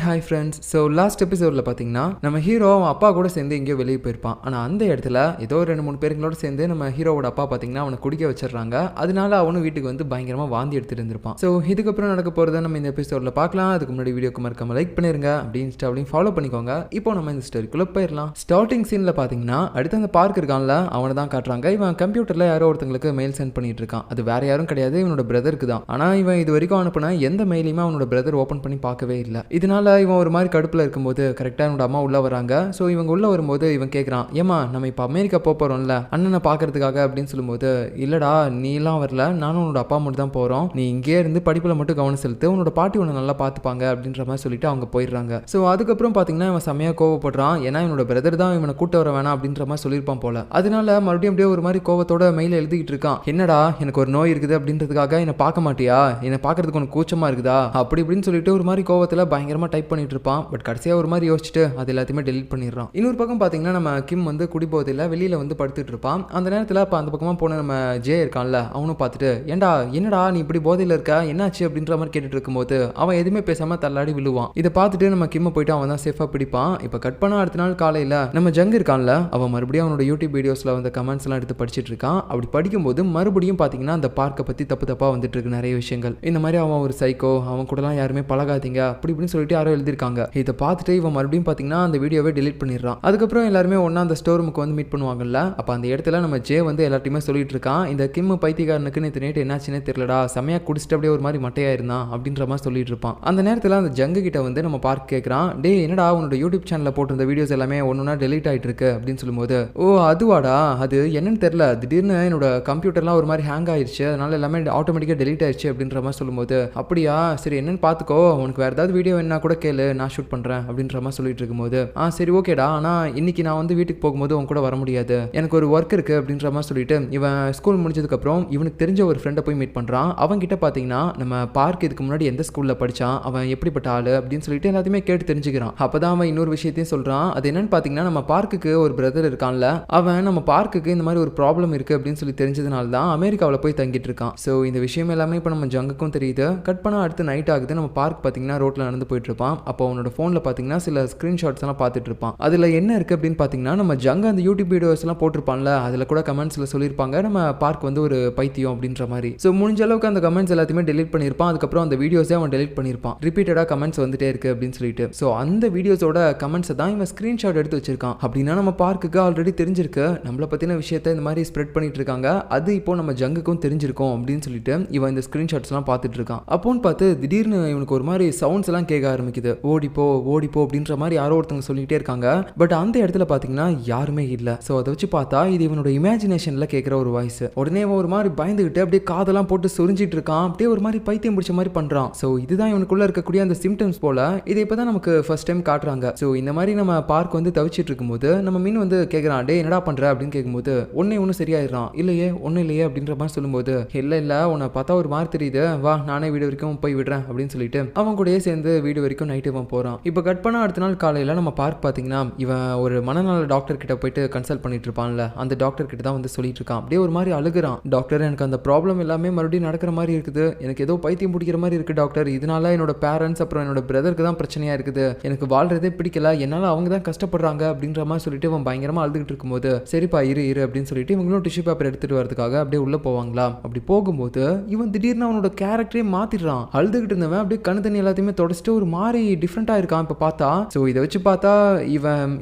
Hi friends. So last எபிசோடில் பார்த்தீங்கன்னா நம்ம ஹீரோ அப்பா கூட சேர்ந்து எங்கேயோ வெளியே போயிருப்பான். ஆனால் அந்த இடத்துல ஏதோ 2-3 பேருங்களோட சேர்ந்து நம்ம ஹீரோவோட அப்பா பார்த்தீங்கன்னா அவனை குடிக்க வச்சிடறாங்க. அதனால அவனும் வீட்டுக்கு வந்து பயங்கரமாக வாந்தி எடுத்துட்டு இருந்திருப்பான். ஸோ இதுக்கப்புறம் நடக்க போகிறத நம்ம இந்த எபிசோடில் பார்க்கலாம். அதுக்கு முன்னாடி வீடியோக்கு மறக்காம லைக் பண்ணிருங்க, அப்படி இன்ஸ்டாவிலையும் ஃபாலோ பண்ணிக்கோங்க. இப்போ நம்ம இந்த ஸ்டோரிக்குள்ளே போயிடலாம். ஸ்டார்டிங் சீனில் பார்த்தீங்கன்னா அடுத்து அந்த பார்க் இருக்கான்ல அவனை தான் காட்டுறாங்க. இவன் கம்ப்யூட்டரில் யாரோ ஒருத்தங்களுக்கு மெயில் சென்ட் பண்ணிட்டு இருக்கான். அது வேற யாரும் கிடையாது, இவனோட பிரதருக்கு தான். ஆனால் இவன் இது வரைக்கும் அனுப்பின எந்த மெயிலையுமே அவனோட பிரதர் ஓப்பன் பண்ணி பார்க்கவே இல்லை. இதனால இவன் ஒரு மாதிரி கடுப்பில் இருக்கும்போது கரெக்டாக என்னோட அம்மா உள்ளே வராங்க. ஸோ இவங்க உள்ளே வரும்போது இவன் கேட்குறான், ஏமா நம்ம இப்போ அமெரிக்கா போகிறோம்ல அண்ணனை பார்க்கறதுக்காக அப்படின்னு சொல்லும்போது, இல்லைடா நீலாம் வரல, நானும் உன்னோட அப்பா மட்டும் தான் போகிறோம், நீ இங்கே இருந்து படிப்பில் மட்டும் கவனம் செலுத்து, உன்னோட பாட்டி உன்னை நல்லா பார்த்துப்பாங்க அப்படின்ற மாதிரி சொல்லிட்டு அவங்க போயிடுறாங்க. ஸோ அதுக்கப்புறம் பார்த்தீங்கன்னா இவன் செம்மையாக கோவப்படுறான். ஏன்னா இவனோட பிரதர் தான் இவனை கூட்ட வர வேணாம் அப்படின்ற மாதிரி சொல்லியிருப்பான் போல. அதனால மறுபடியும் அப்படியே ஒரு மாதிரி கோவத்தோட மெயில எழுதிக்கிட்டு இருக்கான். என்னடா எனக்கு ஒரு நோய் இருக்குது அப்படின்றதுக்காக என்னை பார்க்க மாட்டியா, என்னை பார்க்கறதுக்கு உனக்கு கூச்சமா இருக்குதா அப்படி இப்படின்னு சொல்லிட்டு ஒரு மாதிரி கோவத்தில் பயங்கரமாக டைப் பண்ணிட்டு இருப்பான். பட் கடைசியாக ஒரு மாதிரி யோசிச்சுட்டு அது எல்லாத்தையுமே டெலிட் பண்ணிடுறான். இன்னொரு பக்கம் பார்த்தீங்கன்னா நம்ம கிம் வந்து குடிபோதையில் வெளியில் வந்து படுத்துட்டு இருப்பான். அந்த நேரத்தில் அப்போ அந்த பக்கமாக போன நம்ம ஜே இருக்கான்ல அவனும் பார்த்துட்டு, ஏண்டா என்னடா நீ இப்படி போதையில் இருக்க, என்னாச்சு அப்படின்ற மாதிரி கேட்டுட்டு இருக்கும்போது அவன் எதுவுமே பேசாமல் தள்ளாடி விழுவான். இதை பார்த்துட்டு நம்ம கிம்மை போயிட்டு அவன் தான் சேஃபாக பிடிப்பான். இப்போ கட் பண்ண அடுத்த நாள் காலையில் நம்ம ஜங் இருக்கான்ல அவன் மறுபடியும் அவனோட யூடியூப் வீடியோஸில் வந்து கமெண்ட்ஸ் எல்லாம் எடுத்து படிச்சுட்டு இருக்கான். அப்படி படிக்கும்போது மறுபடியும் பார்த்தீங்கன்னா அந்த பார்க்கை பற்றி தப்பாக வந்துட்டு இருக்கு நிறைய விஷயங்கள். இந்த மாதிரி அவன் ஒரு சைக்கோ, அவன் கூடலாம் யாருமே பழகாதீங்க அப்படி இப்படின்னு சொல்லிட்டு யாரோ எழுதியிருக்காங்க. இதை பார்த்துட்டு இவன் மறுபடியும் பார்த்தீங்கன்னா அந்த வீடியோவை டெலிட் பண்ணிடுறான். அதுக்கப்புறம் எல்லாருமே ஒன்றா அந்த ஸ்டோர் ரூமுக்கு வந்து மீட் பண்ணுவாங்கல்ல. அப்போ அந்த இடத்துல நம்ம ஜே வந்து எல்லாத்தையுமே சொல்லிட்டு இருக்கான், இந்த கிம் பைத்தியக்காரனுக்கு நேற்று நைட்டு என்னாச்சுன்னே தெரியலடா, செமையா குடிச்சிட்டு அப்படியே ஒரு மாதிரி மட்டையா இருந்தான் அப்படின்ற மாதிரி சொல்லிட்டு இருப்பான். அந்த நேரத்தில் அந்த ஜங்கு கிட்ட வந்து நம்ம பார்க்க கேட்குறான், டே என்னடா உன்னோட யூடியூப் சேனலில் போட்டிருந்த வீடியோஸ் எல்லாமே ஒன்னொன்னா டெலிட் ஆகிட்டு இருக்கு அப்படின்னு சொல்லும்போது, ஓ அதுவாடா, அது என்னன்னு தெரியல, திடீர்னு என்னோட கம்ப்யூட்டர்லாம் ஒரு மாதிரி ஹேங் ஆயிடுச்சு, அதனால எல்லாமே ஆட்டோமேட்டிக்காக டெலிட் ஆயிடுச்சு அப்படின்ற மாதிரி சொல்லும்போது, அப்படியா சரி என்னன்னு பார்த்துக்கோ, உனக்கு வேறு ஏதாவது வீடியோ என்ன கூட கேளு, நான் ஷூட் பண்ணுறேன் அப்படின்ற மாதிரி சொல்லிட்டு இருக்கும்போது, சரி ஓகேடா, ஆனால் இன்னைக்கு நான் வந்து வீட்டுக்கு போகும்போது உன் கூட வர முடியாது, எனக்கு ஒரு ஒர்க் இருக்கு அப்படின்ற மாதிரி சொல்லிட்டு இவன் ஸ்கூல் முடிஞ்சதுக்கப்புறம் இவனுக்கு தெரிஞ்ச ஒரு ஃப்ரெண்டை போய் மீட் பண்ணுறான். அவன் கிட்ட பார்த்தீங்கன்னா நம்ம பார்க் இதுக்கு முன்னாடி எந்த ஸ்கூலில் படித்தான், அவன் எப்படிப்பட்ட ஆளு அப்படின்னு சொல்லிட்டு எல்லாத்தையுமே கேட்டு தெரிஞ்சுக்கிறான். அப்போதான் அவன் இன்னொரு விஷயத்தையும் சொல்கிறான். அது என்னன்னு பார்த்தீங்கன்னா நம்ம பார்க்குக்கு ஒரு பிரதர் இருக்கான்ல, அவன் நம்ம பார்க்குக்கு இந்த மாதிரி ஒரு ப்ராப்ளம் இருக்குது அப்படின்னு சொல்லி தெரிஞ்சதுனால தான் அமெரிக்காவில் போய் தங்கிட்டு இருக்கான். ஸோ இந்த விஷயம் எல்லாமே இப்போ நம்ம ஜங்குக்கும் தெரியுது. கட் பண்ணால் அடுத்து நைட் ஆகுது. நம்ம பார்க் பார்த்தீங்கன்னா ரோட்டில் நடந்து போயிட்டு இருப்பான். அப்போ அவனோட ஃபோனில் பார்த்தீங்கன்னா சில ஸ்க்ரீன்ஷாட்ஸ் எல்லாம் பார்த்துட்டு இருப்பான். அதில் என்ன இருக்குது அப்படின்னு பார்த்தீங்கன்னா நம்ம ஜங்க அந்த யூடியூப் வீடியோஸ் எல்லாம் போட்டிருப்பான்ல, அதில் கூட கமெண்ட்ஸில் சொல்லியிருப்பாங்க நம்ம பார்க் வந்து ஒரு பைத்தியம் அப்படின்ற மாதிரி. ஸோ முடிஞ்ச அளவுக்கு அந்த கமெண்ட்ஸ் எல்லாத்தையுமே டெலிட் பண்ணியிருப்பான். அதுக்கப்புறம் அந்த வீடியோஸே அவன் டெலிட் பண்ணியிருப்பான். ரிப்பீட்டடாக கமெண்ட்ஸ் வந்துட்டே இருக்கு அப்படின்னு சொல்லிட்டு. ஸோ அந்த வீடியோஸோட கமெண்ட்ஸை தான் இவன் ஸ்க்ரீன்ஷாட் எடுத்து வச்சிருக்கான். அப்படின்னா நம்ம பார்க்குக்கு ஆல்ரெடி தெரிஞ்சிருக்கு நம்மளை பற்றின விஷயத்த இந்த மாதிரி ஸ்ப்ரெட் பண்ணிட்டு இருக்காங்க, அது இப்போ நம்ம ஜங்குக்கும் தெரிஞ்சிருக்கும் அப்படின்னு சொல்லிட்டு இவன் இந்த ஸ்க்ரீன்ஷாட்ஸ்லாம் பார்த்துட்டு இருக்கான். அப்போன்னு பார்த்து திடீர்னு இவனுக்கு ஒரு மாதிரி சவுண்ட்ஸ் எல்லாம் கேட்க ஆரம்பிக்குது. ஓடிப்போ ஓடிப்போ அப்படின்ற மாதிரி யாரோ ஒருத்தவங்க சொல்லிட்டே இருக்காங்க. பட் அந்த இடத்துல பார்த்தீங்கன்னா யாருமே இல்லை. ஸோ அதை வச்சு பார்த்தா இது இவனோட இமேஜினேஷனில் கேட்குற ஒரு வாய்ஸ். உடனே ஒரு மாதிரி பயந்துகிட்டு அப்படியே காதெல்லாம் போட்டு சொரிஞ்சிட்டு இருக்கான். அப்படியே ஒரு மாதிரி பைத்தியம் பிடிச்ச மாதிரி பண்ணுறான். ஸோ இதுதான் இவனுக்குள்ள இருக்கக்கூடிய அந்த சிம்டம்ஸ் போல. இதை இப்போ தான் நமக்கு ஃபர்ஸ்ட் டைம் காட்டுறாங்க. ஸோ இந்த மாதிரி நம்ம பார்க் வந்து தவிச்சிட்டு இருக்கும்போது நம்ம மீன் வந்து கேட்குறான், டே என்னடா பண்ணுற அப்படின்னு கேட்கும்போது ஒன்னும் சரியாயிடுறான். இல்லையே ஒன்றும் இல்லையே அப்படின்ற மாதிரி சொல்லும்போது, இல்லை உன்னை பார்த்தா ஒரு மாதிரி தெரியுது, வா நானே வீடு வரைக்கும் போய் விடுறேன் அப்படின்னு சொல்லிட்டு அவன் கூடயே சேர்ந்து வீடு வரைக்கும் நைட்டு இவன் போகிறான். இப்போ கட் பண்ண அடுத்த நாள் காலையில் நம்ம பார்க் பார்த்தீங்கன்னா இவன் ஒரு மனநல டாக்டர் கிட்ட போயிட்டு கன்சல்ட் பண்ணிட்டு இருப்பான்ல, அந்த டாக்டர் கிட்ட தான் வந்து சொல்லிட்டு இருக்கான். அப்படியே ஒரு மாதிரி அழுகுறான். டாக்டர் எனக்கு அந்த ப்ராப்ளம் எல்லாமே மறுபடியும் நடக்கிற மாதிரி இருக்குது, எனக்கு ஏதோ பைத்தியம் பிடிக்கிற மாதிரி இருக்குது டாக்டர், இதனால என்னோட பேரண்ட்ஸ் அப்புறம் என்னோட பிரதருக்கு தான் பிரச்சனையா இருக்குது, எனக்கு வாழ்றதே பிடிக்கல, என்னால் அவங்க தான் கஷ்டப்படுறாங்க அப்படின்ற மாதிரி சொல்லிட்டு இவன் பயங்கரமாக அழுதுகிட்டு இருக்கும்போது, சரிப்பா இரு அப்படின்னு சொல்லிட்டு இவங்களும் டிஷ்யூ பேப்பர் எடுத்துட்டு வரதுக்காக அப்படியே உள்ள போவாங்களா. அப்படி போகும்போது இவன் திடீர்னு அவனோட கேரக்டரே மாத்திடுறான். அழுதுகிட்டு இருந்தவன் அப்படியே கண்ணு தண்ணி எல்லாத்தையுமே தொடச்சிட்டு ஒரு மாதிரி டிஃப்ரெண்டா இருக்கான் இப்போ பார்த்தா. ஸோ இதை வச்சு பார்த்தா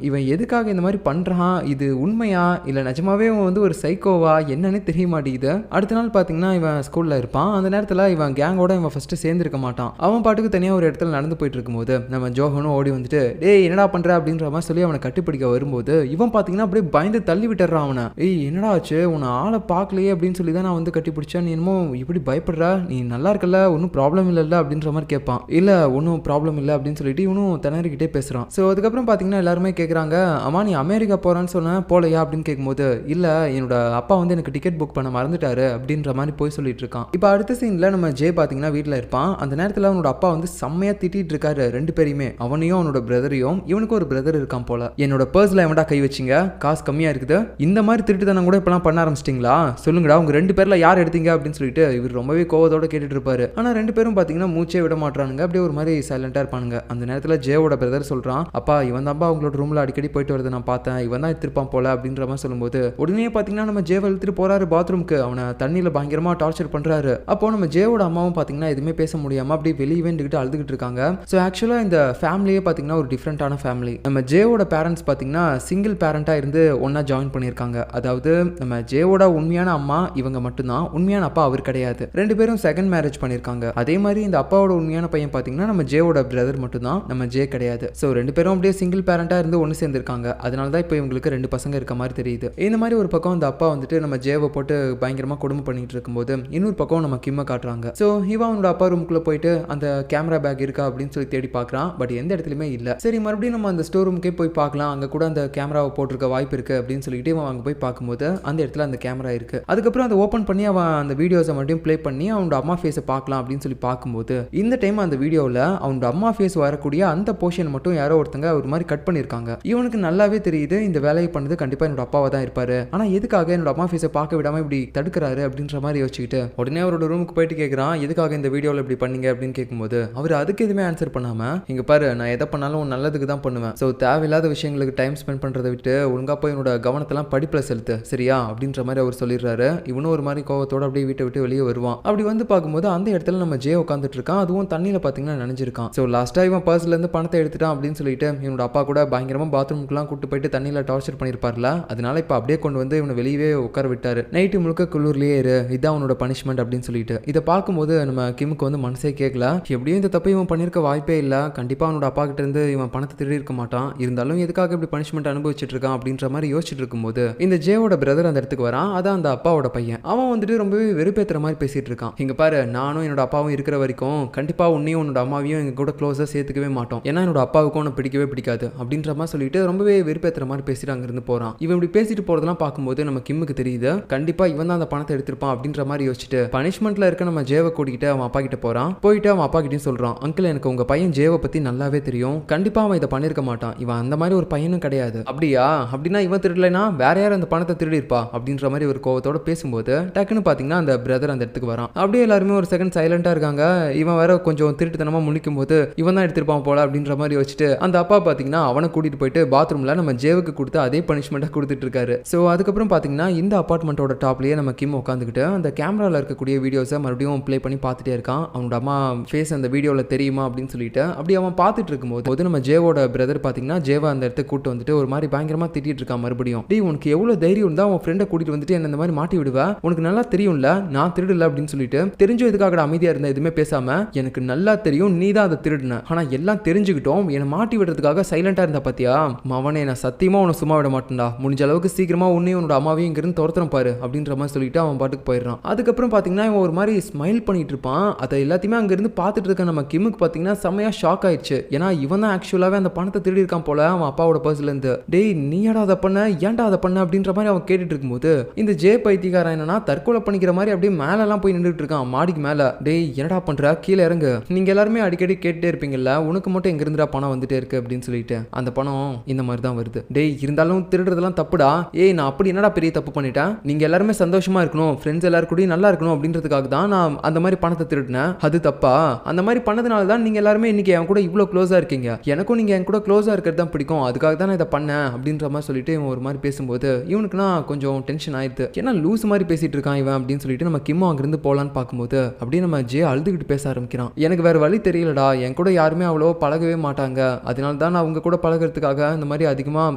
இவன் எதுக்காக இந்த மாதிரி பண்றான், இது உண்மையா இல்லை நிஜமாவே இவன் வந்து ஒரு சைக்கோவா என்னன்னு தெரிய மாட்டேங்குது. அடுத்த நாள் பார்த்தீங்கன்னா இவன் ஸ்கூல்ல இருப்பான். அந்த நேரத்தில் இவன் கேங்கோட இவன் ஃபர்ஸ்ட் சேர்ந்துருக்க மாட்டான். அவன் பாட்டுக்கு தனியாக ஒரு இடத்துல நடந்து போயிட்டு இருக்கும்போது நம்ம ஜோஹனும் ஓடி வந்துட்டு, டேய் என்னடா பண்ற அப்படின்ற மாதிரி சொல்லி அவனை கட்டிப்பிடிக்க வரும்போது இவன் பார்த்தீங்கன்னா அப்படியே பயந்து தள்ளி விட்டுறான் அவனை. என்னடா ஆச்சு, உன்னை ஆளை பார்க்கலையே அப்படின்னு சொல்லி தான் நான் வந்து கட்டி பிடிச்சேன், நீ என்னமோ இப்படி பயப்படுற, நீ நல்லா இருக்கல, ஒன்றும் ப்ராப்ளம் இல்லைல்ல அப்படின்ற மாதிரி கேட்பான். இல்லை ஒன்றும் ப்ராப்ளம் இல்லை அப்படின்னு சொல்லிட்டு இவனும் திணறிக்கிட்டே பேசுகிறான். ஸோ அதுக்கப்புறம் பார்த்தீங்கன்னா எல்லாருமே கேட்குறாங்க, அம்மா நீ அமெரிக்கா போகிறான்னு சொன்ன போலையா அப்படின்னு கேட்கும்போது, இல்லை என்னோட அப்பா வந்து எனக்கு டிக்கெட் புக் பண்ண மறந்துட்டாரு அப்படின்ற மாதிரி போய் சொல்லிட்டு இருக்கான். இப்போ அடுத்த சீனில் நம்ம ஜே பார்த்தீங்கன்னா வீட்டில் இருப்பான். அந்த நேரத்தில் அவனோட அப்பா வந்து செம்மையாக திட்டிட்டு இருக்காரு ரெண்டு பேரையுமே, அவனையும் அவனோட பிரதரையும். இவனுக்கு ஒரு பிரதர் இருக்கான் போல. என்னோட பர்ஸில் எவன்டா கை வச்சிங்க, காசு கம்மியாக இருக்குது, இந்த மாதிரி திருட்டு தானே கூட இப்பெல்லாம் பண்ண ஆரம்பிச்சிட்டிங்களா, சொல்லுங்கடா உங்க ரெண்டு பேரில் யார் எடுத்தீங்க அப்படின்னு சொல்லிட்டு இவர் ரொம்பவே கோவத்தோட கேட்டுட்டு இருப்பாரு. ஆனால் ரெண்டு பேரும் பார்த்தீங்கன்னா மூச்சே விட மாட்டானுங்க. அப்படியே ஒரு மாதிரி சைலண்ட் சைலண்டா இருப்பானுங்க. அந்த நேரத்துல ஜேவோட பிரதர் சொல்றான், அப்பா இவன் தான்ப்பா அவங்களோட ரூம்ல அடிக்கடி போயிட்டு வரது நான் பார்த்தேன், இவன் தான் எடுத்திருப்பான் போல அப்படின்ற மாதிரி சொல்லும்போது உடனே பாத்தீங்கன்னா நம்ம ஜேவை இழுத்துட்டு போறாரு பாத்ரூம்க்கு. அவனை தண்ணியில பயங்கரமா டார்ச்சர் பண்றாரு. அப்போ நம்ம ஜேவோட அம்மாவும் பாத்தீங்கன்னா எதுவுமே பேச முடியாம அப்படியே வெளியே நின்னுட்டு அழுதுகிட்டு இருக்காங்க. ஸோ ஆக்சுவலா இந்த ஃபேமிலியே பாத்தீங்கன்னா ஒரு டிஃப்ரெண்டான ஃபேமிலி. நம்ம ஜேவோட பேரண்ட்ஸ் பாத்தீங்கன்னா சிங்கிள் பேரண்டா இருந்து ஒன்னா ஜாயின் பண்ணியிருக்காங்க. அதாவது நம்ம ஜேவோட உண்மையான அம்மா இவங்க மட்டும்தான், உண்மையான அப்பா அவர் கிடையாது. ரெண்டு பேரும் செகண்ட் மேரேஜ் பண்ணியிருக்காங்க. அதே மாதிரி இந்த அப்பாவோட உண்மையான பையன் பாத்தீங்கன்னா நம்ம ஜேவோட பிரதர் மட்டும்தான், நம்ம ஜே கிடையாது. ஸோ ரெண்டு பேரும் அப்படியே சிங்கிள் பேரண்டா இருந்து ஒன்று சேர்ந்திருக்காங்க. அதனால தான் இப்போ இவங்களுக்கு ரெண்டு பசங்க இருக்க மாதிரி தெரியுது. இந்த மாதிரி ஒரு பக்கம் அந்த அப்பா வந்துட்டு நம்ம ஜேவை போட்டு பயங்கரமா கொடுமை பண்ணிட்டு இருக்கும்போது இன்னொரு பக்கம் நம்ம கிம்ம காட்டுறாங்க. ஸோ இவன் அவனோட அப்பா ரூமுக்குள்ள போயிட்டு அந்த கேமரா பேக் இருக்கா அப்படின்னு சொல்லி தேடி பார்க்கறான். பட் எந்த இடத்துலயுமே இல்ல. சரி மறுபடியும் நம்ம அந்த ஸ்டோர் ரூமுக்கே போய் பார்க்கலாம், அங்க கூட அந்த கேமராவை போட்டிருக்க வாய்ப்பு இருக்கு அப்படின்னு சொல்லிட்டு இவன் அங்க போய் பார்க்கும்போது அந்த இடத்துல அந்த கேமரா இருக்கு. அதுக்கப்புறம் அதை ஓப்பன் பண்ணி அவன் அந்த வீடியோஸை மட்டும் ப்ளே பண்ணி அவனோட அம்மா ஃபேஸை பார்க்கலாம் அப்படின்னு சொல்லி பார்க்கும்போது இந்த டைம் அந்த வீடியோவில் அவனோட அம்மா ஃபேஸ் வரக்கூடிய அந்த போர்ஷன் மட்டும் யாரோ ஒருத்தங்க ஒரு மாதிரி கட் பண்ணியிருக்காங்க. இவனுக்கு நல்லாவே தெரியுது இந்த வேலையை பண்ணது கண்டிப்பா என்னோட அப்பாவா தான் இருப்பாரு. ஆனா எதுக்காக என்னோட அம்மா ஃபேஸை பார்க்க விடாம இப்படி தடுக்கிறாரு அப்படின்ற மாதிரி யோசிச்சுக்கிட்டு உடனே அவரோட ரூமுக்கு போயிட்டு கேட்கறான், எதுக்காக இந்த வீடியோவில் இப்படி பண்ணீங்க அப்படின்னு கேட்கும்போது அவர் அதுக்கு எதுவுமே ஆன்சர் பண்ணாம, இங்க பாரு நான் எதை பண்ணாலும் நல்லதுக்கு தான் பண்ணுவேன். ஸோ தேவையில்லாத விஷயங்களுக்கு டைம் ஸ்பெண்ட் பண்றதை விட்டு ஒழுங்கா போய் என்னோட கவனத்தெல்லாம் படிப்புல செலுத்து சரியா அப்படின்ற மாதிரி அவர் சொல்லிடுறாரு. இவனும் ஒரு மாதிரி கோவத்தோட அப்படியே வீட்டை விட்டு வெளியே வருவான். அப்படி வந்து பார்க்கும்போது அந்த இடத்துல நம்ம ஜே உட்காந்துட்டு இருக்கான். அதுவும் தண்ணியில பாத்தீங்கன்னா நனைஞ்சிருக்கான். ஸோ லாஸ்டா இவன் பர்ஸ்ல இருந்து பணத்தை எடுத்துட்டான் அப்படின்னு சொல்லிட்டு இவனோட அப்பா கூட பயங்கரமா பாத்ரூமுக்குலாம் கூட்டு போயிட்டு தண்ணியில டார்ச்சர் பண்ணிருப்பார்ல, அதனால இப்ப அப்படியே கொண்டு வந்து இவனை வெளியே உட்கார விட்டாரு. நைட்டு முழுக்க குளிர்லயே இரு, இதான் அவனோட பனிஷ்மெண்ட் அப்படின்னு சொல்லிட்டு இதை பார்க்கும்போது நம்ம கிமுக்கு வந்து மனசே கேட்கல. எப்படியும் இந்த தப்பை இவன் பண்ணிருக்க வாய்ப்பே இல்ல, கண்டிப்பா அவனோட அப்பா கிட்ட இருந்து இவன் பணத்தை திருடி இருக்க மாட்டான், இருந்தாலும் எதுக்காக இப்படி பனிஷ்மெண்ட் அனுபவிச்சுட்டு இருக்கான் அப்படின்ற மாதிரி யோசிச்சுட்டு இருக்கும்போது இந்த ஜேவோட பிரதர் அந்த இடத்துக்கு வரான். அதான் அந்த அப்பாவோட பையன். அவன் வந்துட்டு ரொம்பவே வெறுப்பேத்துற மாதிரி பேசிட்டு இருக்கான். இங்க பாரு நானும் என்னோட அப்பாவும் இருக்கிற வரைக்கும் கண்டிப்பா உன்னையும் உன்னோட அம்மாவையும் எங்க கூட க்ளோஸா சேர்த்துக்கவே மாட்டோம், ஏன்னா என்னோட அப்பாவுக்கும் உன்னை பிடிக்கவே பிடிக்காது அப்படின்ற மாதிரி சொல்லிட்டு ரொம்பவே வெறுப்பேத்துற மாதிரி பேசிட்டு அங்க இருந்து போறான். இவன் இப்படி பேசிட்டு போறதெல்லாம் பார்க்கும்போது நம்ம கிம்முக்கு தெரியுது கண்டிப்பா இவன் தான் அந்த பணத்தை எடுத்திருப்பான் அப்படின்ற மாதிரி யோசிச்சுட்டு பனிஷ்மெண்ட்ல இருக்க நம்ம ஜேவை கூட்டிக்கிட்டு அவன் அப்பா கிட்ட போறான். போயிட்டு அவன் அப்பா கிட்டயும் சொல்றான், அங்கிள் எனக்கு உங்க பையன் ஜேவை பத்தி நல்லாவே தெரியும், கண்டிப்பா அவன் இதை பண்ணிருக்க மாட்டான், இவன் அந்த மாதிரி ஒரு பையனும் கிடையாது. அப்படியா? அப்படின்னா இவன் திருடலைனா வேற யாரும் அந்த பணத்தை திருடி இருப்பா அப்படின்ற மாதிரி ஒரு கோவத்தோட பேசும்போது டக்குன்னு பாத்தீங்கன்னா அந்த பிரதர் அந்த இடத்துக்கு வரான். அப்படியே எல்லாருமே ஒரு செகண்ட் சைலண்டா இருக்காங்க. இவன் வேற கொஞ்சம் திருட்டுத்தனமா முழிக்கும் போது இவன் தான் எடுத்திருப்பான் போல அப்படின்ற மாதிரி வச்சுட்டு அந்த அப்பா பாத்தீங்கன்னா அவனை கூட்டிட்டு போயிட்டு பாத்ரூம்ல நம்ம ஜேவுக்கு கொடுத்து அதே பனிஷ்மெண்ட்டா கொடுத்துட்டு இருக்காரு. ஸோ அதுக்கப்புறம் பாத்தீங்கன்னா இந்த அபார்ட்மெண்ட்டோட டாப்லயே நம்ம கிம் உட்காந்துக்கிட்டு அந்த கேமரால இருக்கக்கூடிய வீடியோஸை மறுபடியும் ப்ளே பண்ணி பார்த்துட்டே இருக்கான். அவனோட அம்மா ஃபேஸ் அந்த வீடியோவில் தெரியுமா அப்படின்னு சொல்லிட்டு அப்படி அவன் பார்த்துட்டு இருக்கும்போது நம்ம ஜேவோட பிரதர் பாத்தீங்கன்னா ஜேவா அந்த இடத்துக்கு கூட்டு வந்துட்டு ஒரு மாதிரி பயங்கரமா திட்டிட்டு இருக்கான். மறுபடியும் டேய் உனக்கு எவ்வளவு தைரியம் இருந்தா உன் ஃப்ரெண்டை கூட்டிட்டு வந்துட்டு என்ன இந்த மாதிரி மாட்டி விடுவா, உனக்கு நல்லா தெரியும்ல நான் திருடல அப்படின்னு சொல்லிட்டு தெரிஞ்சும் எதுக்காக அமைதியா இருந்த எதுவுமே பேசாம, எனக்கு நல்லா தெரியும் நீ தான் அதை திருடுன, ஆனா எல்லாம் தெரிஞ்சுக்கிட்டோம் என்னை மாட்டி விடுறதுக்காக சைலண்டா இருந்தா பாத்தியா, மவனே நான் சத்தியமா உன்னை சும்மா விட மாட்டேன்டா, முடிஞ்ச அளவுக்கு சீக்கிரமா உன்னையும் உன்னோட அம்மாவையும் இங்கிருந்து துரத்துறோம் பாரு அப்படின்ற மாதிரி சொல்லிட்டு அவன் பாட்டுக்கு போயிடுறான். அதுக்கப்புறம் பாத்தீங்கன்னா இவன் ஒரு மாதிரி ஸ்மைல் பண்ணிட்டு இருப்பான். அதை எல்லாத்தையுமே அங்க இருந்து பார்த்துட்டு இருக்க நம்ம கிம்முக்கு பாத்தீங்கன்னா செமையா ஷாக் ஆயிடுச்சு. ஏன்னா இவன் தான் ஆக்சுவலாவே அந்த பணத்தை திருடி இருக்கான் போல அவன் அப்பாவோட பர்ஸ்ல இருந்து. டேய் நீடா அதை பண்ண, ஏன்டா அதை பண்ண அப்படின்ற மாதிரி அவன் கேட்டுட்டு இருக்கும்போது இந்த ஜே பைத்தியக்காரன் என்னன்னா தற்கொலை பண்ணிக்கிற மாதிரி அப்படியே மேல எல்லாம் போய் நின்றுட்டு இருக்கான் மாடிக்கு மேல. டேய் என்னடா பண்ற, கீழே இறங்கு, நீங்க எல்லாருமே அடிக்கடி கேட்டுட்டே இருப்பீங்கல்ல உனக்கு மட்டும் எங்க இருந்துடா பணம் வந்துட்டே இருக்கு அப்படின்னு சொல்லிட்டு, அந்த பணம் இந்த மாதிரி தான் வருது. டேய் இருந்தாலும் திருடுறதெல்லாம் தப்புடா, ஏய் நான் அப்படி என்னடா பெரிய தப்பு பண்ணிட்டேன், நீங்க எல்லாருமே சந்தோஷமா இருக்கணும், ஃப்ரெண்ட்ஸ் எல்லாரும் கூட நல்லா இருக்கணும் அப்படின்றதுக்காக தான் நான் அந்த மாதிரி பணத்தை திருடினேன், அது தப்பா, அந்த மாதிரி பண்ணதுனால தான் நீங்க எல்லாருமே இன்னைக்கு என் கூட இவ்வளவு க்ளோஸா இருக்கீங்க, எனக்கும் நீங்க என் கூட க்ளோஸா இருக்கிறது தான் பிடிக்கும், அதுக்காக தான் நான் இதை பண்ணேன் அப்படின்ற மாதிரி சொல்லிட்டு இவன் ஒரு மாதிரி பேசும்போது இவனுக்குனா கொஞ்சம் டென்ஷன் ஆயிடுது. ஏன்னா லூஸ் மாதிரி பேசிட்டு இருக்கான் இவன் அப்படின்னு சொல்லிட்டு நம்ம கிம்மோ அங்கிருந்து போலான்னு பார்க்கும்போது அப்படியே நம்ம ஜே அழுதுகிட்டு பேச ஆரம்பிக்கிறான். எனக்கு வேற வழி தெரியலடா, என் கூட யாருமே அவ்வளோ பழகவே மாட்டாங்க, அதனால தான் நான் அவங்க கூட பழகிறதுக்காக இந்த மாதிரி அதிகமா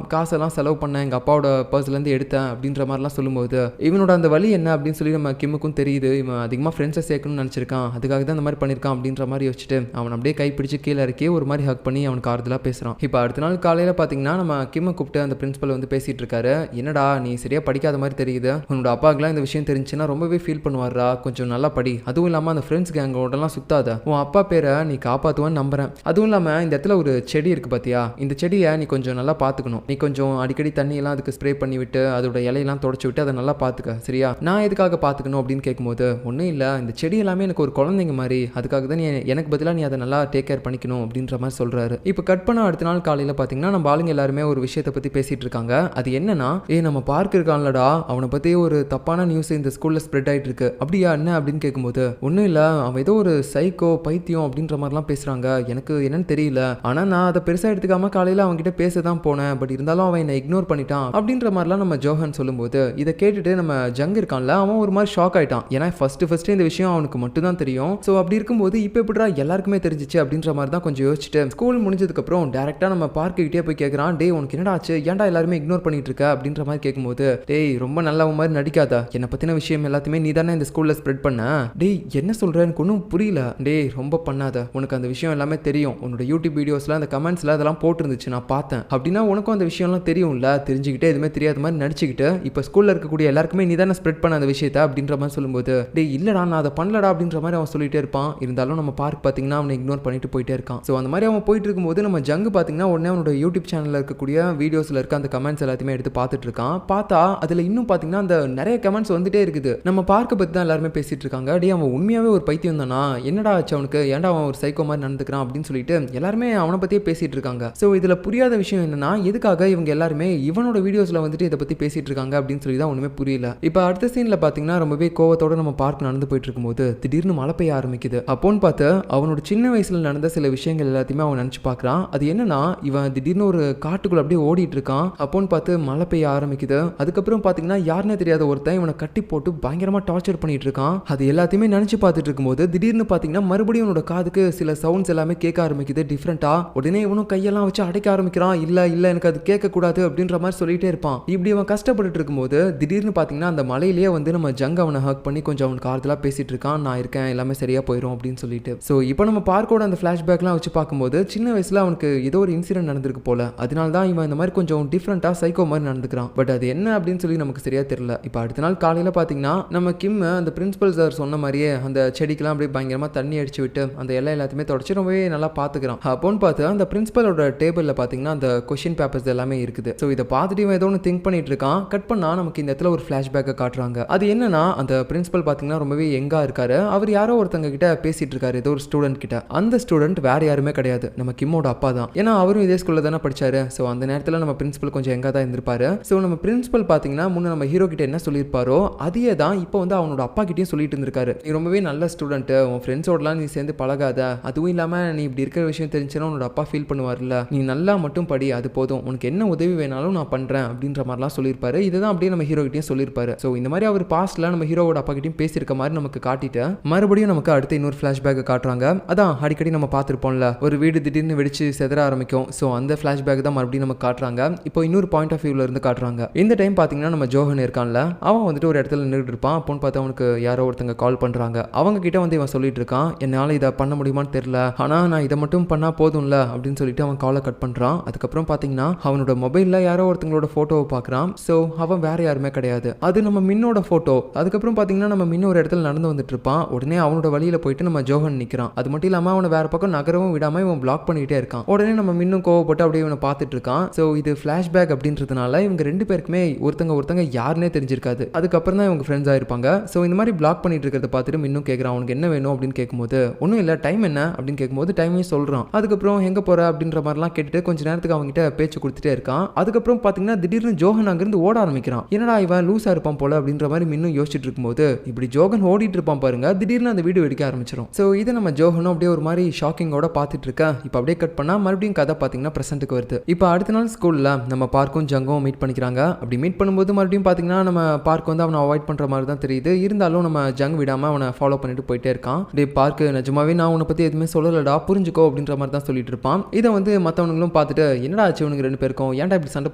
காசெல்லாம் செலவு பண்ணேன், எங்க அப்பாவோட பர்ஸ்ல இருந்து எடுத்தேன் அப்படின்ற மாதிரிலாம் சொல்லும்போது இவனோட அந்த வழி என்ன அப்படின்னு சொல்லி நம்ம கிம்முக்கும் தெரியுது. இவன் அதிகமா ஃப்ரெண்ட்ஸை சேர்க்கணும்னு நினைச்சிருக்கான், அதுக்காக தான் இந்த மாதிரி பண்ணிருக்கான் அப்படின்ற மாதிரி யோசிச்சுட்டு அவன் அப்படியே கைப்பிடிச்சு கீழே இறக்கி ஒரு மாதிரி ஹக் பண்ணி அவனுக்கு ஆறுதலா பேசுறான். இப்போ அடுத்த நாள் காலையில பாத்தீங்கன்னா நம்ம கிம்மை கூப்பிட்டு அந்த பிரின்சிபல் வந்து பேசிட்டு இருக்காரு. என்னடா நீ சரியா படிக்காத மாதிரி தெரியுது, உன்னோட அப்பாக்கெல்லாம் இந்த விஷயம் தெரிஞ்சுன்னா ரொம்பவே ஃபீல் பண்ணுவாரா, கொஞ்சம் நல்லா படி, அதுவும் இல்லாம அந்த ஃப்ரெண்ட்ஸ் கேங்கோடலாம் சுத்தாத, உன் அப்பா பேரை நீ காப்பாத்துவான்னு நம்புறேன், அதுவும் இல்லாம இந்த இடத்துல ஒரு செடி இருக்கு பாத்தியா, இந்த செடியை நீ கொஞ்சம் நல்லா பாத்துக்கணும், நீ கொஞ்சம் அடிக்கடி தண்ணி எல்லாம் அதுக்கு ஸ்ப்ரே பண்ணி விட்டு அதோட இலையெல்லாம் தொடச்சு விட்டு அதை நல்லா பாத்துக்க சரியா. நான் எதுக்காக பாத்துக்கணும் அப்படின்னு கேட்கும்போது ஒன்றும் இல்லை, இந்த செடி எல்லாமே எனக்கு ஒரு குழந்தைங்க மாதிரி, அதுக்காக தான் நீ எனக்கு பதிலாக நீ அதை நல்லா டேக் கேர் பண்ணிக்கணும் அப்படின்ற மாதிரி சொல்றாரு. இப்போ கட் பண்ண அடுத்த நாள் காலையில பாத்தீங்கன்னா நம்ம ஆளுங்க எல்லாருமே ஒரு விஷயத்தை பத்தி பேசிட்டு இருக்காங்க. அது என்னன்னா, நம்ம பார்க் இருக்கான்லடா அவனை பத்தி ஒரு தப்பான நியூஸ் இந்த ஸ்கூல்ல ஸ்ப்ரெட் ஆயிட்டு இருக்கு, அப்படியா என்ன அப்படின்னு கேட்கும்போது ஒன்றும் இல்லை, அவன் ஏதோ ஒரு சைக்கோ பைத்தியம் அப்படின்ற மாதிரிலாம் பேசுறாங்க, எனக்கு என்னன்னு தெரியல, ஆனா நான் அதை பெருசா எடுத்துக்காம காலையில அவங்க கிட்ட பேச தான் போனேன், பட் இருந்தாலும் அவன் என்ன இக்னோர் பண்ணிட்டான் அப்படின்ற மாதிரிலாம் நம்ம ஜோஹன் சொல்லும்போது இதை கேட்டுட்டு நம்ம ஜங் இருக்கான்ல, அவன் ஒரு மாதிரி ஷாக் ஆயிட்டான். ஏன்னா ஃபர்ஸ்ட் இந்த விஷயம் அவனுக்கு மட்டும் தான் தெரியும். ஸோ அப்படி இருக்கும்போது இப்போ எப்படிடா எல்லாருக்குமே தெரிஞ்சிச்சு அப்படின்ற மாதிரி தான் கொஞ்சம் யோசிச்சுட்டு ஸ்கூல் முடிஞ்சதுக்கு அப்புறம் டேரக்டா நம்ம பார்க்கு கிட்டே போய் கேட்கறான், டேய் உனக்கு என்னடா ஆச்சு, ஏன்டா எல்லாருமே இக்னோர் பண்ணிட்டு இருக்க அப்படின்ற மாதிரி கேட்கும்போது, டேய் ரொம்ப நல்ல மாதிரி நடிக்காத, என்னை பத்தின விஷயம் எல்லாத்தையுமே நீ தானே இந்த ஸ்கூல்ல ஸ்ப்ரெட் பண்ண, டேய் என்ன சொல்ற எனக்கு ஒன்றும் புரியல, டேய் ரொம்ப பண்ணாத, உனக்கு அந்த விஷயம் எல்லாமே தெரியும், உன்னோட யூடியூப் வீடியோஸ்ல அந்த கமெண்ட்ஸ்ல அதெல்லாம் போட்டுருந்துச்சு நான் பார்த்தேன், அப்படின்னா உனக்கும் அந்த விஷயம்லாம் தெரியும்ல, தெரிஞ்சுக்கிட்டே எதுவுமே தெரியாத மாதிரி நடிச்சுக்கிட்டு இப்போ ஸ்கூல்ல இருக்கக்கூடிய எல்லாருக்குமே நீ தானே ஸ்ப்ரெட் பண்ண அந்த விஷயத்தை அப்படின்ற மாதிரி சொல்லும்போது, டேய் இல்லடா நான் அதை பண்ணலடா அப்படின்ற மாதிரி அவன் சொல்லிட்டே இருப்பான். இருந்தாலும் நம்ம பார்க் பார்த்தீங்கன்னா அவனை இக்னோர் பண்ணிட்டு போயிட்டே இருக்கான். ஸோ அந்த மாதிரி அவன் போயிட்டு இருக்கும்போது நம்ம ஜங்கு பார்த்தீங்கன்னா உடனே அவனோட யூடியூப் சேனலில் இருக்கக்கூடிய வீடியோஸில் இருக்க அந்த கமெண்ட்ஸ் எல்லாத்தையுமே எடுத்து பார்த்துட்டு இருக்கான். பார்த்தா அதில் இன்னும் பார்த்தீங்கன்னா அந்த நிறைய கமெண்ட்ஸ் வந்துட்டே இருக்குது. நம்ம பார்க்க பற்றி தான் எல்லாருமே பேசிட்டு இருக்காங்க. டே அவன் உண்மையாகவே ஒரு பைத்தியம் தானா, என்னடா ஆச்சு அவனுக்கு, ஏன்டா அவன் ஒரு சைக்கோ மாதிரி நடந்துக்கிறான் அப்படின்னு சொல்லிட்டு எல்லாருமே அவனை பற்றியே பேசிட்டு இருக்காங்க. ஸோ இதில் புரியாத விஷயம் என்னன்னா, எதுக்காக இவங்க எல்லாருமே இவனோட வீடியோஸில் வந்துட்டு இதை பற்றி பேசிட்டு இருக்காங்க அப்படின்னு சொல்லி தான் ஒன்றுமே புரியல. இப்போ அடுத்த சீனில் பார்த்தீங்கன்னா ரொம்பவே கோவத்தோட நம்ம பார்க் நடந்து போயிட்டு இருக்கும்போது திடீர்னு மழை பெய்ய ஆரம்பிக்குது. அப்போன்னு பார்த்து அவனோட சின்ன வயசுல நடந்த சில விஷயங்கள் எல்லாத்தையுமே அவன் நினைச்சு பார்க்கறான். அது என்னன்னா, இவன் திடீர்னு ஒரு காட்டுக்குள்ள அப்படியே ஓடிட்டு இருக்கான். அப்போன்னு பார்த்து மழை பெய்ய ஆரம்பிக்குது. அதுக்கப்புறம் பார்த்தீங்கன்னா யாருன்னே தெரியாத ஒருத்தன் இவனை கட்டி போட்டு பயங்கரமா டார்ச்சர் பண்ணிட்டு இருக்கான். அது எல்லாத்தையுமே நினைச்சு பார்த்துட்டு இருக்கும்போது திடீர்னு பார்த்தீங்கன்னா மறுபடியும் அவனோட காதுக்கு சில சவுண்ட்ஸ் எல்லாமே கேட்க ஆரம்பிக்குது டிஃப்ரெண்டா. உடனே இவனும் கையெல்லாம் வச்சு அடைக்க ஆரம்பிக்கிறான். இல்ல எனக்கு அது கேட்க கூடாது அப்படின்ற மாதிரி சொல்லிட்டே இருப்பான். இப்படி அவன் கஷ்டப்பட்டு இருக்கும்போது திடீர்னு பார்த்தீங்கன்னா அந்த மலையிலேயே வந்து நம்ம ஜங் அவனை ஹக் பண்ணி கொஞ்சம் அவனுக்கு ஆறுதலா பேசிட்டு இருக்கான், நான் இருக்கேன் எல்லாமே சரியா போயிடும் அப்படின்னு சொல்லிட்டு. ஸோ இப்போ நம்ம பார்க்கோட அந்த ஃபிளாஷ்பேக்லாம் வச்சு பார்க்கும்போது சின்ன வயசுல அவனுக்கு ஏதோ ஒரு இன்சிடென்ட் நடந்திருக்கு போல, அதனால தான் இவன் இந்த மாதிரி கொஞ்சம் டிஃப்ரெண்டா சைக்கோ மாதிரி நடந்துக்கிறான். பட் அது என்ன அப்படின்னு சொல்லி நமக்கு சரியா தெரியல. இப்போ அடுத்த நாள் காலையில பார்த்தீங்கன்னா நம்ம கிம் அந்த பிரின்சிபல் சார் சொன்ன மாதிரியே அந்த செடிக்கெல்லாம் அப்படியே பயங்கரமா தண்ணி அடிச்சு விட்டு அந்த எல்லாத்தையுமே தொடச்சு ரொம்பவே நல்லா பார்த்துக்கிறான். அப்போன்னு பார்த்து அந்த பிரின்சிபலோட டேபிளில் பார்த்தீங்கன்னா அந்த கொஸ்டின் பேப்பர்ஸ் எல்லாமே இருக்குது. ஸோ இதை பார்த்துட்டு இவன் ஏதோ ஒன்று திங்க் பண்ணிட்டு இருக்கான். கட் பண்ணா நமக்கு இந்த இடத்துல ஒரு ஃபிளாஷ்பேக்கை காட்டுறாங்க. அது என்னன்னா, அந்த பிரின்சிபல் பார்த்தீங்கன்னா ரொம்பவே யங்கா இருக்காரு. அவர் யாரோ ஒருத்தங்க கிட்ட பேசிட்டு இருக்காரு, ஏதோ ஒரு ஸ்டூடெண்ட் கிட்ட. அந்த ஸ்டூடெண்ட் வேற யாருமே கிடையாது, நம்ம கிம்மோட அப்பா தான். ஏன்னா அவரும் இதே ஸ்கூல்ல தானே படிச்சாரு. ஸோ அந்த நேரத்தில் நம்ம பிரின்சிபல் கொஞ்சம் யங்கா தான் இருந்திருப்பாரு. ஸோ நம்ம பிரின்சிபல் பார்த்தீங்கன்னா முன்ன நம்ம ஹீரோ கிட்ட என்ன சொல்லியிருப்பாரோ அதையே தான் இப்போ வந்து அவனோட அப்பா கிட்டயும் சொல்லிட்டு இருந்திருக்காரு. நீ ரொம்பவே நல்ல ஸ்டூடெண்ட், உன் ஃப்ரெண்ட்ஸோடலாம் நீ சேர்ந்து பழகாத, அதுவும் இல்லாம நீ இப்படி இருக்கிற விஷயம் தெரிஞ்சுன்னா உன்னோட அப்பா ஃபீல் பண்ணுவார்ல, நீ நல்லா மட்டும் படி, அது போதும், உனக்கு என்ன உதவி வேணாலும் நான் பண்றேன் அப்படின்ற மாதிரிலாம் சொல்லியிருப்பாரு. இதுதான் அப்படியே நம்ம ஹீரோ கிட்டயும் சொல்லியிருப்பாரு. ஸோ இந்த மாதிரி அவர் பாஸ்ட்ல நம்ம ஹீரோவோட அப்பா கிட்டயும் பேசியிருக்க மாதிரி நமக்கு காட்டிட்டு மறுபடியும் நமக்கு அடுத்த இன்னொரு ஃபிளாஷ்பேக் காட்டுறாங்க. அதான் அடிக்கடி நம்ம பார்த்துருப்போம்ல, ஒரு வீடு திடீர்னு வெடிச்சு செதற ஆரம்பிக்கும். ஸோ அந்த ஃபிளாஷ்பேக் தான் மறுபடியும் நமக்கு காட்டுறாங்க. இப்போ இன்னொரு பாயிண்ட் ஆஃப் வியூல இருந்து காட்டுறாங்க. இந்த டைம் பார்த்தீங்கன்னா நம்ம ஜோஹன் இருக்கான்ல, அவன் வந்துட்டு ஒரு இடத்துல நின்றுட்டு இருப்பான். அப்போன்னு பார்த்து அவனுக்கு யாரோ ஒருத்தங்க கால் பண்றாங்க. அவங்க கிட்ட வந்து இவன் சொல்லிட்டு இருக்கான், என்னால் இதை பண்ண முடியுமான்னு தெரியல, ஆனா நான் இதை மட்டும் பண்ணா போதும்ல அப்படின்னு சொல்லிட்டு அவன் காலை கட் பண்றான். அதுக்கப்புறம் பார்த்தீங்கன்னா அவனோட மொபைல்ல யாரோ ஒருத்தங்களோட போட்டோவை பார்க்குறான். ஸோ அவன் வேற யாருமே கிடையாது, அது நம்ம மின்னோட போட்டோ. அதுக்கப்புறம் பார்த்தீங்கன்னா நம்ம மின்ன ஒரு இடத்துல நடந்து வந்துட்டு இருப்பான். உடனே அவனோட வழியில போயிட்டு நம்ம ஜோஹன் நிற்கிறான். அது மட்டும் இல்லாமல் அவனை வேற பக்கம் நகரவும் விடாம இவன் பிளாக் பண்ணிட்டே இருக்கான். உடனே நம்ம மின்னும் கோவப்பட்டு அப்படியே இவனை பார்த்துட்டு இருக்கான். ஸோ இது ஃபிளாஷ்பேக் அப்படின்றதுனால இவங்க ரெண்டு பேருக்குமே ஒருத்தங்க யாருன்னே தெரிஞ்சிருக்காது. அதுக்கப்புறம் தான் இவங்க ஃப்ரெண்ட்ஸ் ஆயிருப்பாங்க. ஸோ இந்த மாதிரி பிளாக் பண்ணிட்டு இருக்கிறத பார்த்துட்டு மின்னும் கேட்குறான், அவனுக்கு என்ன வேணும் அப்படின்னு கேட்கும்போது, ஒன்றும் இல்லை டைம் என்ன அப்படின்னு கேட்கும்போது டைமையும் சொல்கிறான். அதுக்கப்புறம் எங்கே போகிற அப்படின்ற மாதிரிலாம் கேட்டுட்டு கொஞ்ச நேரத்துக்கு அவங்ககிட்ட பேச்சு கொடுத்துட்டே இருக்கான். அதுக்கப்புறம் பார்த்தீங்கன்னா திடீர்னு ஜோஹன் அங்கிருந்து ஓட ஆரம்பிக்கிறான். என்னடா இவன் லூஸா இருப்பான் போல அப்படின்ற மாதிரி மின்னும் யோசிச்சுட்டு இருக்கும்போது இப்படி ஜோஹன் ஓடிட்டு இருப்பான் பாருங்க, திடீர்னு அந்த வீடியோ வெடிக்க ஆரம்பிச்சிடும். ஸோ இதை நம்ம ஜோஹனும் அப்படியே ஒரு மாதிரி ஷாக்கிங்கோட பார்த்துட்டு இருக்கா. இப்போ அப்படியே கட் பண்ணா மறுபடியும் கதை பார்த்தீங்கன்னா ப்ரெசென்ட்டுக்கு வருது. இப்போ அடுத்த நாள் ஸ்கூலில் நம்ம பார்க்கும் ஜங்கும் மீட் பண்ணிக்கிறாங்க. அப்படி மீட் பண்ணும்போது மறுபடியும் பார்த்தீங்கன்னா நம்ம பார்க் வந்து அவனை அவாய்ட் பண்ணுற மாதிரி தான் தெரியுது. இருந்தாலும் நம்ம ஜங் விடாமல் அவனை ஃபாலோ பண்ணிட்டு போயிட்டே இருக்கான். டே பார்க், நிஜமாவே நான் உன்னை பற்றி எதுவுமே சொல்லலடா, புரிஞ்சுக்கோ அப்படின்ற மாதிரி தான் சொல்லிட்டு இருப்பான். இதை வந்து மற்றவங்களும் பார்த்துட்டு என்னடா ஆச்சு இவனுக்கு ரெண்டு பேருக்கும், ஏன்டா இப்படி சண்டை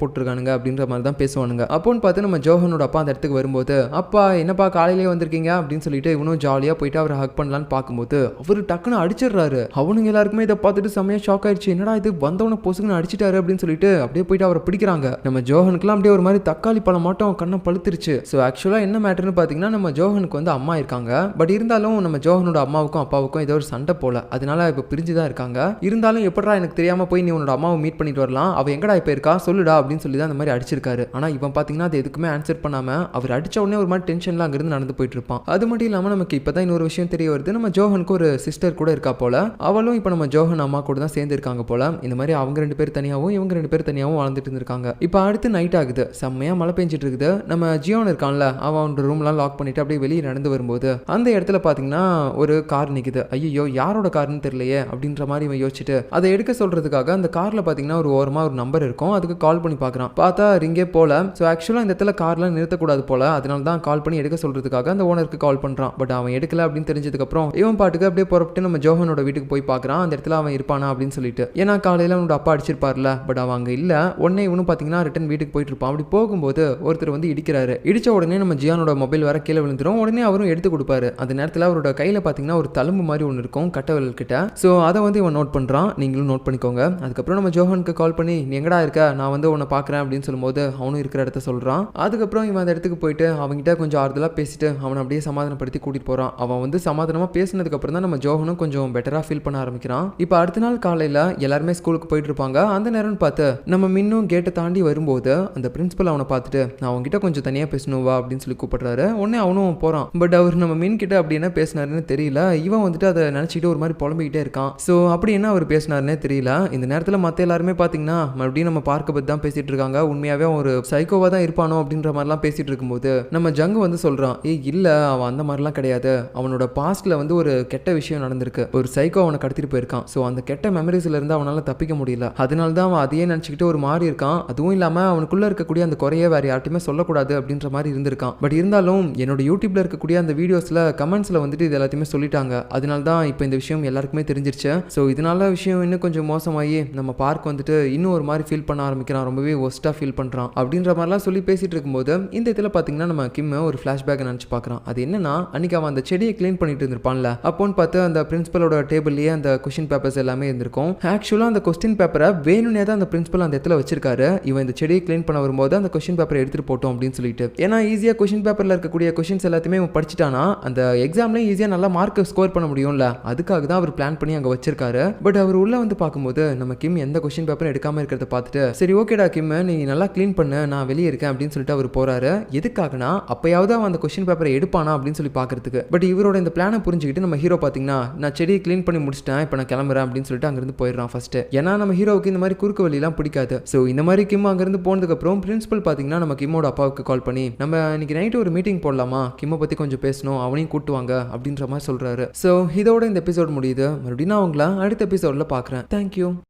போட்டுருக்கானுங்க அப்படின்ற மாதிரி தான் பேசுவானுங்க. அப்போன்னு பார்த்து நம்ம ஜோஹனோட அப்பா அந்த இடத்துக்கு வரும்போது, அப்பா என்னப்பா காலையிலேயே வந்திருக்கீங்க அப்படின்னு சொல்லிட்டு இவனும் ஜாலியாக போயிட்டு அவரை ஹக் பண்ணலான்னு பார்க்கும்போது அவர் டக்குன்னு அடிச்சிடுறாரு. அவனுங்க எல்லாருக்குமே இதை பார்த்துட்டு செம்மையா ஷாக் ஆயிடுச்சு. என்னடா இது வந்தவனை பொசுக்குன்னு அடிச்சிட்டாரு அப்படின்னு சொல்லிட்டு அப்படியே போயிட்டு அவரை பிடிக்கிறாங்க. நம்ம ஜோஹனுக்குலாம் அப்படியே ஒரு மாதிரி தக்காளி பழம் மாட்டோம் கண்ணை பழுத்துருச்சு. ஸோ ஆக்சுவலாக என்ன மேட்டர்னு பார்த்தீங்கன்னா நம்ம ஜோஹனுக்கு வந்து அம்மா இருக்காங்க. பட் இருந்தாலும் நம்ம ஜோஹனோட அம்மாவுக்கும் அப்பாவுக்கும் ஏதோ ஒரு சண்டை போல, அதனால இப்போ பிரிஞ்சு தான் இருக்காங்க. இருந்தாலும் எப்படா எனக்கு தெரியாம போய் நீ உன்னோட அம்மாவை மீட் பண்ணிட்டு வரலாம், அவ எங்கடா இப்போ இருக்கா சொல்லுடா அப்படின்னு சொல்லி தான் அந்த மாதிரி அடிச்சிருக்காரு. ஆனால் இவன் பார்த்தீங்கன்னா அது எதுக்குமே ஆன்சர் பண்ணாம அவர் அடிச்ச உடனே ஒரு மாதிரி டென்ஷன்லாம் அங்கிருந்து நடந்து போயிட்டு இருப்பான். அது மட்டும் இல்லாமல் நமக்கு இப்போதான் இன்னொரு விஷயம் தெரிய வருது, நம்ம ஜோஹனுக்கு ஒரு சிஸ்டர் கூட இருக்கா போல. அவளும் இப்போ நம்ம ஜோஹன் அம்மா கூட தான் சேர்ந்து இருக்காங்க போல. இந்த மாதிரி அவங்க ரெண்டு பேர் தனியாகவும் இவங்க ரெண்டு பேர் தனியாகவும் வாழ்ந்துட்டு இருந்திருக்காங்க. இப்போ அடுத்து நைட் ஆகுது, செம்மையா மழை பெஞ்சிட்டு இருக்குது. நம்ம ஜியோன் இருக்கான்ல, அவனோட ரூம்லாம் லாக் பண்ணிட்டு அப்படியே வெளியே நடந்து வரும்போது அந்த இடத்துல பார்த்தீங்கன்னா ஒரு கார் நிற்குது. ஐயோ யாரோட கார் கார்னு தெரியலையே அப்படின்ற மாதிரி இவன் யோசிச்சுட்டு அதை எடுக்க சொல்றதுக்காக அந்த கார்ல பாத்தீங்கன்னா ஒரு ஓரமா ஒரு நம்பர் இருக்கும், அதுக்கு கால் பண்ணி பார்க்கறான். பார்த்தா ரிங்கே போல. ஸோ ஆக்சுவலா இந்த இடத்துல கார்லாம் நிறுத்தக்கூடாது போல, அதனால தான் கால் பண்ணி எடுக்க சொல்றதுக்காக அந்த ஓனருக்கு கால் பண்றான். பட் அவன் எடுக்கல அப்படின்னு தெரிஞ்சதுக்கு அப்புறம் இவன் பாட்டுக்கு அப்படியே புறப்பட்டு நம்ம ஜோஹனோட வீட்டுக்கு போய் பார்க்கறான், அந்த இடத்துல அவன் இருப்பானா அப்படின்னு சொல்லிட்டு. ஏன்னா காலையில அவனோட அப்பா அடிச்சிருப்பார்ல, பட் அவன் அங்க இல்ல. உடனே இவனும் பாத்தீங்கன்னா ரிட்டன் வீட்டுக்கு போயிட்டு இருப்பான். அப்படி போகும்போது ஒருத்தர் வந்து இடிக்கிறாரு. இடிச்ச உடனே நம்ம ஜியானோட மொபைல் வேற கீழே விழுந்துரும். உடனே அவரும் எடுத்து கொடுப்பாரு. அந்த நேரத்தில் அவரோட கையில பாத்தீங்கன்னா ஒரு தழும்பு மாதிரி ஒன்று இருக்கும் கட்ட விரல் கிட்ட. ஸோ அதை வந்து இவன் நோட் பண்றான், நீங்களும் நோட் பண்ணிக்கோங்க. அதுக்கப்புறம் நம்ம ஜோஹனுக்கு கால் பண்ணி நீ எங்கடா இருக்க, நான் வந்து உன்னை பார்க்குறேன் அப்படின்னு சொல்லும்போது அவனும் இருக்கிற இடத்த சொல்றான். அதுக்கப்புறம் இவன் அந்த இடத்துக்கு போயிட்டு அவன்கிட்ட கொஞ்சம் ஆறுதலாக பேசிட்டு அவனை அப்படியே சமாதானப்படுத்தி கூட்டிட்டு போறான். அவன் வந்து சமாதானமா பேசினதுக்கு அப்புறம் தான் நம்ம ஜோஹனும் கொஞ்சம் பெட்டரா ஃபீல் பண்ண ஆரம்பிக்கிறான். இப்போ அடுத்த நாள் காலையில எல்லாருமே ஸ்கூலுக்கு போயிட்டு இருப்பாங்க. அந்த நேரம்னு பார்த்து நம்ம மின்னும் கேட்டை தாண்டி வரும்போது அந்த பிரின்சிபல் அவனை பார்த்துட்டு நான் அவன்கிட்ட கொஞ்சம் தனியா பேசணும் வா அப்படின்னு சொல்லி கூப்பிடுறாரு. உடனே அவனும் போறான். பட் அவர் நம்ம மின் கிட்ட அப்படி என்ன பேசினாருன்னு தெரியல. இவன் வந்துட்டு அதை நினைச்சிட்டு ஒரு மாதிரி புலம்பிக்கிட்டே இருக்கான். ஸோ அப்படி என்ன அவர் பேசினாருன்னே தெரியல. இந்த நேரத்தில் மற்ற எல்லாருமே பார்த்தீங்கன்னா மறுபடியும் நம்ம பார்க்க பற்றி தான் பேசிட்டு இருக்காங்க. உண்மையாவே ஒரு சைக்கோவா தான் இருப்பானோ அப்படின்ற மாதிரிலாம் பேசிட்டு இருக்கும்போது நம்ம ஜங்கு வந்து சொல்றான், இல்ல அவன் அந்த மாதிரிலாம் கிடையாது, அவனோட பாஸ்ட்ல வந்து ஒரு கெட்ட விஷயம் நடந்திருக்கு, ஒரு சைக்கோ அவனை கடத்திட்டு போயிருக்கான். ஸோ அந்த கெட்ட மெமரிஸ்ல இருந்து அவனால தப்பிக்க முடியல, அதனால தான் அவன் அதையே நினைச்சுக்கிட்டு ஒரு மாதிரி இருக்கான். அதுவும் இல்லாம அவனுக்குள்ள இருக்கக்கூடிய அந்த குறைய வேற யார்ட்டுமே சொல்லக்கூடாது அப்படின்ற மாதிரி இருந்திருக்கான். பட் இருந்தாலும் என்னோட யூடியூப்ல இருக்கக்கூடிய அந்த வீடியோஸ்ல கமெண்ட்ஸ்ல வந்துட்டு இது எல்லாத்தையுமே சொல்லிட்டாங்க. அதனால தான் இப்போ இந்த விஷயம் எல்லாருக்குமே தெரிஞ்சிருச்சு. ஸோ இதனால விஷயம் இன்னும் கொஞ்சம் மோசமாகி நம்ம பார்க் வந்துட்டு இன்னும் ஒரு மாதிரி ஃபீல் பண்ண ஆரம்பிக்கிறான், ரொம்பவே ஒஸ்டா ஃபீல் பண்றான் அப்படின்ற மாதிரிலாம் சொல்லி பேசிட்டு இருக்கும்போது இந்த இடத்துல பாத்தீங்கன்னா நம்ம கிம் ஒரு ஃபிளாஷ்பேக் நினைச்சு பார்க்கறான். அது என்னன்னா அன்னைக்கு அவன் அந்த செடியை கிளீன் பண்ணிட்டு இருந்திருப்பான்ல, அப்போன்னு பார்த்து அந்த பிரின்சிபலோட டேபிள்லயே அந்த கொஸ்டின் பேப்பர்ஸ் எல்லாமே இருந்திருக்கும். ஆக்சுவலா அந்த கொஸ்டின் பேப்பரை வேணும்னே தான் அந்த பிரின்சிபல் அந்த இடத்துல வச்சிருக்காரு. இவன் இந்த செடியை கிளீன் பண்ண வரும்போது அந்த கொஸ்டின் பேப்பரை எடுத்துட்டு போட்டோம் அப்படின்னு சொல்லிட்டு. ஏன்னா ஈஸியா கொஸ்டின் பேப்பர்ல இருக்கக்கூடிய கொஸ்டின்ஸ் எல்லாத்தையுமே இவன் படிச்சுட்டானா அந்த எக்ஸாம்ல ஈஸியா நல்லா மார்க் ஸ்கோர் பண்ண முடியும்ல, அதுக்காக தான் அவர் பிளான் பண்ணி அங்க வச்சிருக்காரு. பட் அவர் உள்ள வந்து பார்க்கும்போது நம்ம கிம் எந்த கொஸ்டின் பேப்பரும் எடுக்காம இருக்கிறத பார்த்துட்டு சரி ஓகேடா கிம் நீ நல்லா கிளீன் பண்ணு, நான் வெளியே இருக்கேன் அப்படின்னு சொல்லிட்டு அவர் போறாரு. எதுக்காகனா அப்பயாவது அவன் அந்த கொஸ்டின் பேப்பரை எடுப்பானா அப்படின்னு சொல்லி பார்க்கறதுக்கு. பட் இவரோட இந்த பிளானை புரிஞ்சுக்கிட்டு நம்ம ஹீரோ பாத்தீங்கன்னா நான் செடியை கிளீன் பண்ணி முடிச்சிட்டேன், இப்போ நான் கிளம்புறேன் அப்படின்னு சொல்லிட்டு அங்கிருந்து போயிடுறான் ஃபர்ஸ்ட். ஏன்னா நம்ம ஹீரோவுக்கு இந்த மாதிரி குறுக்கு வழியெல்லாம் பிடிக்காது. ஸோ இந்த மாதிரி கிம் அங்கிருந்து போனதுக்கு அப்புறம் பிரின்சிபல் பாத்தீங்கன்னா நம்ம கிம்மோட அப்பாவுக்கு கால் பண்ணி நம்ம இன்னைக்கு நைட்டு ஒரு மீட்டிங் போடலாமா, கிம்மை பத்தி கொஞ்சம் பேசணும், அவனையும் கூட்டுவாங்க அப்படின்ற மாதிரி சொல்றாரு. ஸோ இதோட இந்த எபிசோட் முடியுது. மறுபடியும் நான் உங்களை அடுத்த எபிசோட்ல பார்க்குறேன். தேங்க்யூ.